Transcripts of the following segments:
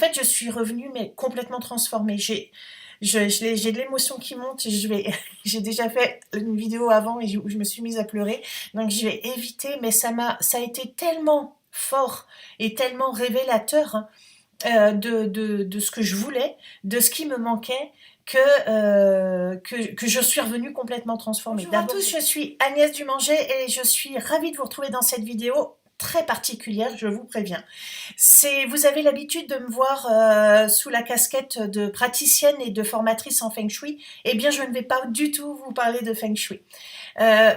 fait, je suis revenue, mais complètement transformée. J'ai de l'émotion qui monte. J'ai déjà fait une vidéo avant où je me suis mise à pleurer. Donc, je vais éviter, mais ça a été tellement fort et tellement révélateur, hein, de ce que je voulais, de ce qui me manquait, que je suis revenue complètement transformée. Bonjour à tous, je suis Agnès Dumanger et je suis ravie de vous retrouver dans cette vidéo très particulière, je vous préviens. Vous avez l'habitude de me voir sous la casquette de praticienne et de formatrice en Feng Shui. Eh bien, je ne vais pas du tout vous parler de Feng Shui. Euh,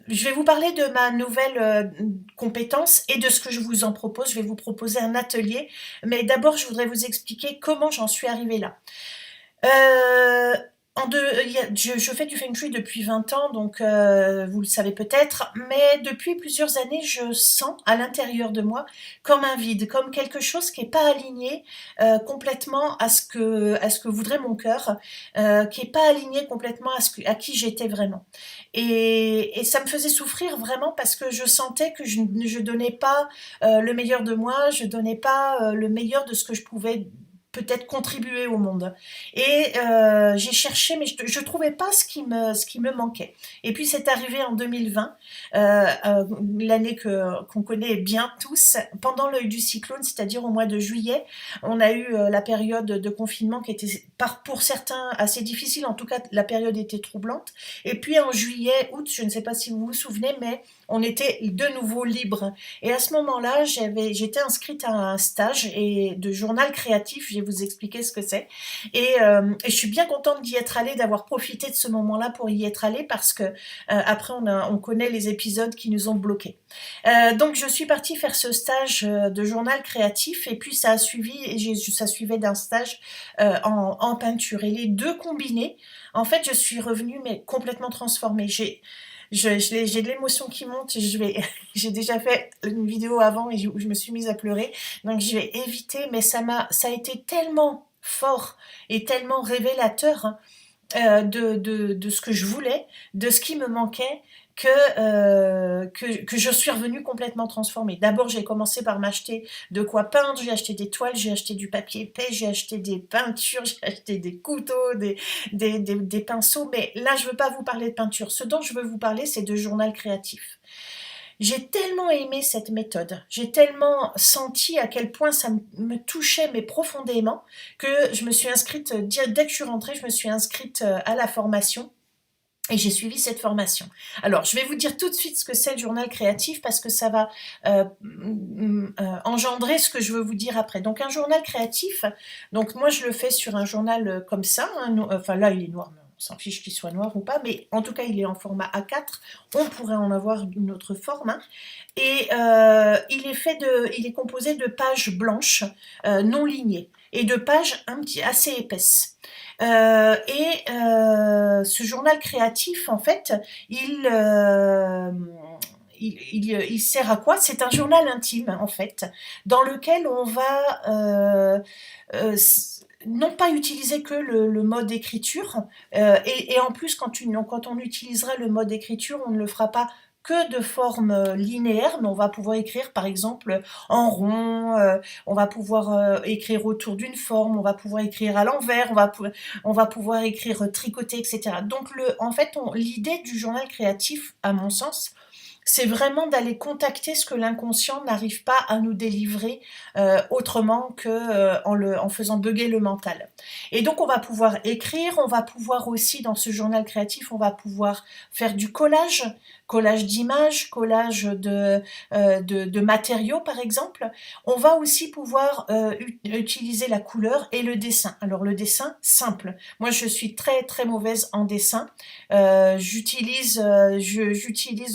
je vais vous parler de ma nouvelle compétence et de ce que je vous en propose. Je vais vous proposer un atelier, mais d'abord, je voudrais vous expliquer comment j'en suis arrivée là. Euh, je fais du Feng Shui depuis 20 ans, donc vous le savez peut-être, mais depuis plusieurs années, je sens à l'intérieur de moi comme un vide, comme quelque chose qui n'est pas aligné complètement à ce que voudrait mon cœur, qui n'est pas aligné complètement à qui j'étais vraiment. Et ça me faisait souffrir vraiment parce que je sentais que je ne donnais pas le meilleur de moi, je donnais pas le meilleur de ce que je pouvais peut-être contribuer au monde. Et j'ai cherché, mais je trouvais pas ce qui me manquait. Et puis c'est arrivé en 2020, l'année qu'on connaît bien tous, pendant l'œil du cyclone, c'est-à-dire au mois de juillet, on a eu la période de confinement qui était pour certains assez difficile, en tout cas la période était troublante. Et puis en juillet, août, je ne sais pas si vous vous souvenez, mais on était de nouveau libre. Et à ce moment-là, j'étais inscrite à un stage de journal créatif. Je vais vous expliquer ce que c'est. Et je suis bien contente d'y être allée, d'avoir profité de ce moment-là pour y être allée parce que après on connaît les épisodes qui nous ont bloqués. Donc je suis partie faire ce stage de journal créatif et puis ça a suivi, ça suivait d'un stage en peinture. Et les deux combinés, en fait, je suis revenue mais complètement transformée. J'ai de l'émotion qui monte. J'ai déjà fait une vidéo avant où je me suis mise à pleurer. Donc je vais éviter, mais ça a été tellement fort et tellement révélateur, hein, de ce que je voulais, de ce qui me manquait, que je suis revenue complètement transformée. D'abord, j'ai commencé par m'acheter de quoi peindre, j'ai acheté des toiles, j'ai acheté du papier épais, j'ai acheté des peintures, j'ai acheté des couteaux, des pinceaux, mais là, je ne veux pas vous parler de peinture. Ce dont je veux vous parler, c'est de journal créatif. J'ai tellement aimé cette méthode, j'ai tellement senti à quel point ça me touchait mais profondément que je me suis inscrite, dès que je suis rentrée, je me suis inscrite à la formation et j'ai suivi cette formation. Alors, je vais vous dire tout de suite ce que c'est le journal créatif parce que ça va engendrer ce que je veux vous dire après. Donc, un journal créatif, donc moi je le fais sur un journal comme ça, hein, enfin là il est noir, mais on s'en fiche qu'il soit noir ou pas, mais en tout cas il est en format A4, on pourrait en avoir une autre forme, hein. Et il est composé de pages blanches non lignées et de pages assez épaisses. Ce journal créatif, en fait, il sert à quoi? C'est un journal intime, en fait, dans lequel on va non pas utiliser que le mode écriture, et en plus, quand on utilisera le mode écriture, on ne le fera pas que de forme linéaire, mais on va pouvoir écrire par exemple en rond, on va pouvoir écrire autour d'une forme, on va pouvoir écrire à l'envers, on va pouvoir écrire tricoter, etc. Donc en fait, l'idée du journal créatif, à mon sens, c'est vraiment d'aller contacter ce que l'inconscient n'arrive pas à nous délivrer autrement en faisant bugger le mental. Et donc on va pouvoir écrire, on va pouvoir aussi dans ce journal créatif, on va pouvoir faire du collage, collage d'images, collage de matériaux par exemple. On va aussi pouvoir utiliser la couleur et le dessin. Alors le dessin simple. Moi je suis très très mauvaise en dessin. J'utilise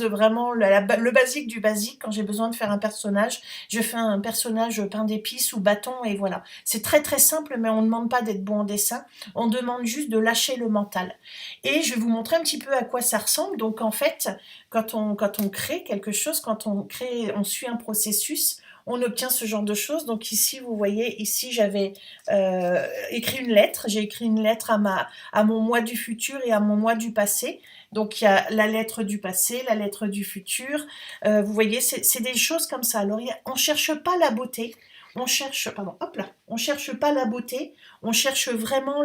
vraiment le basique du basique quand j'ai besoin de faire un personnage. Je fais un personnage pain d'épices ou bâton et voilà. C'est très très simple, mais on ne demande pas d'être bon en dessin. On demande juste de lâcher le mental. Et je vais vous montrer un petit peu à quoi ça ressemble. Donc en fait, quand on crée quelque chose, on suit un processus, on obtient ce genre de choses. Donc ici, vous voyez, ici j'avais écrit une lettre. J'ai écrit une lettre à mon moi du futur et à mon moi du passé. Donc il y a la lettre du passé, la lettre du futur. Vous voyez, c'est des choses comme ça. Alors on ne cherche pas la beauté, on cherche, pardon, hop là, on cherche pas la beauté, on cherche vraiment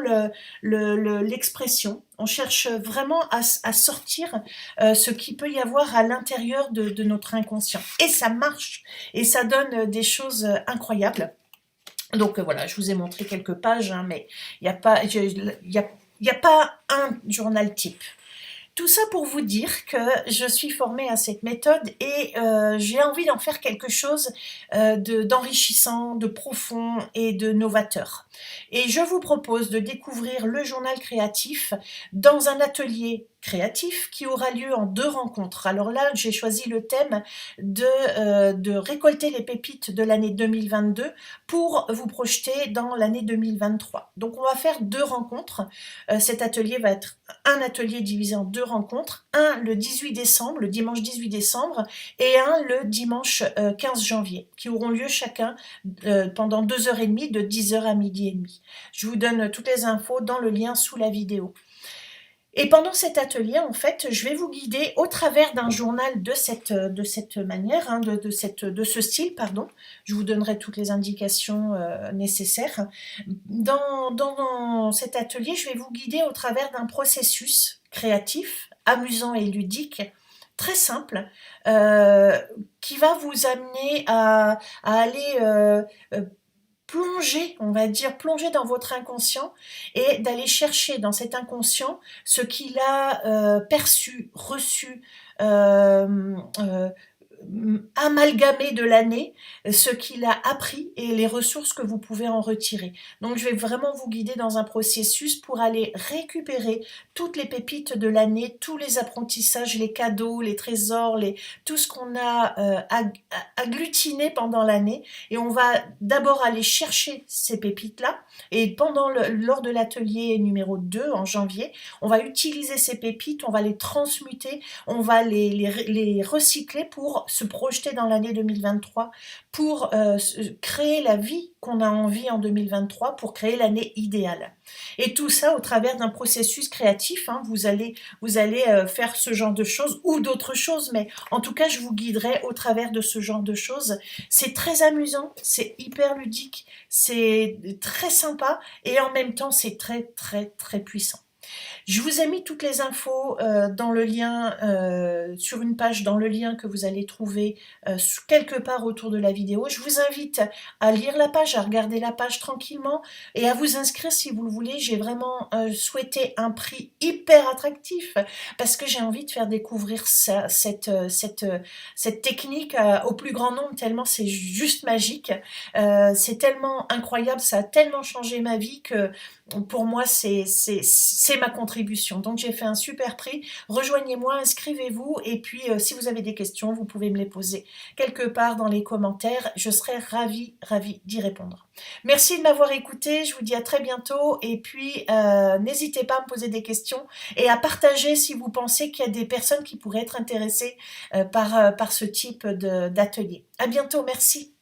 l'expression, on cherche vraiment à sortir ce qu'il peut y avoir à l'intérieur de notre inconscient. Et ça marche, et ça donne des choses incroyables. Donc voilà, je vous ai montré quelques pages, hein, mais il n'y a pas, il y a pas un journal type. Tout ça pour vous dire que je suis formée à cette méthode et j'ai envie d'en faire quelque chose d'enrichissant, de profond et de novateur. Et je vous propose de découvrir le journal créatif dans un atelier créatif qui aura lieu en 2 rencontres. Alors là, j'ai choisi le thème de récolter les pépites de l'année 2022 pour vous projeter dans l'année 2023. Donc on va faire 2 rencontres. Cet atelier va être un atelier divisé en 2 rencontres, un le 18 décembre, le dimanche 18 décembre, et un le dimanche 15 janvier, qui auront lieu chacun pendant 2h30, de 10h à midi et demi. Je vous donne toutes les infos dans le lien sous la vidéo. Et pendant cet atelier, en fait, je vais vous guider au travers d'un journal de cette manière, hein, de ce style, pardon. Je vous donnerai toutes les indications nécessaires. Dans cet atelier, je vais vous guider au travers d'un processus créatif, amusant et ludique, très simple, qui va vous amener à aller plonger, on va dire, plonger dans votre inconscient et d'aller chercher dans cet inconscient ce qu'il a perçu, reçu, amalgamé de l'année, ce qu'il a appris et les ressources que vous pouvez en retirer. Donc je vais vraiment vous guider dans un processus pour aller récupérer toutes les pépites de l'année, tous les apprentissages, les cadeaux, les trésors, tout ce qu'on a agglutiné pendant l'année, et on va d'abord aller chercher ces pépites-là, et lors de l'atelier numéro 2 en janvier, on va utiliser ces pépites, on va les transmuter, on va les recycler pour se projeter dans l'année 2023, pour créer la vie qu'on a envie en 2023, pour créer l'année idéale. Et tout ça au travers d'un processus créatif, hein. Vous allez faire ce genre de choses ou d'autres choses, mais en tout cas je vous guiderai au travers de ce genre de choses. C'est très amusant, c'est hyper ludique, c'est très sympa et en même temps c'est très très très puissant. Je vous ai mis toutes les infos dans le lien, sur une page dans le lien que vous allez trouver quelque part autour de la vidéo. Je vous invite à lire la page, à regarder la page tranquillement et à vous inscrire si vous le voulez. J'ai vraiment souhaité un prix hyper attractif parce que j'ai envie de faire découvrir cette technique au plus grand nombre, tellement c'est juste magique. C'est tellement incroyable, ça a tellement changé ma vie que pour moi, c'est ma contribution. Donc, j'ai fait un super prix. Rejoignez-moi, inscrivez-vous. Et puis, si vous avez des questions, vous pouvez me les poser quelque part dans les commentaires. Je serai ravie d'y répondre. Merci de m'avoir écouté. Je vous dis à très bientôt. Et puis, n'hésitez pas à me poser des questions et à partager si vous pensez qu'il y a des personnes qui pourraient être intéressées par ce type d'atelier. À bientôt. Merci.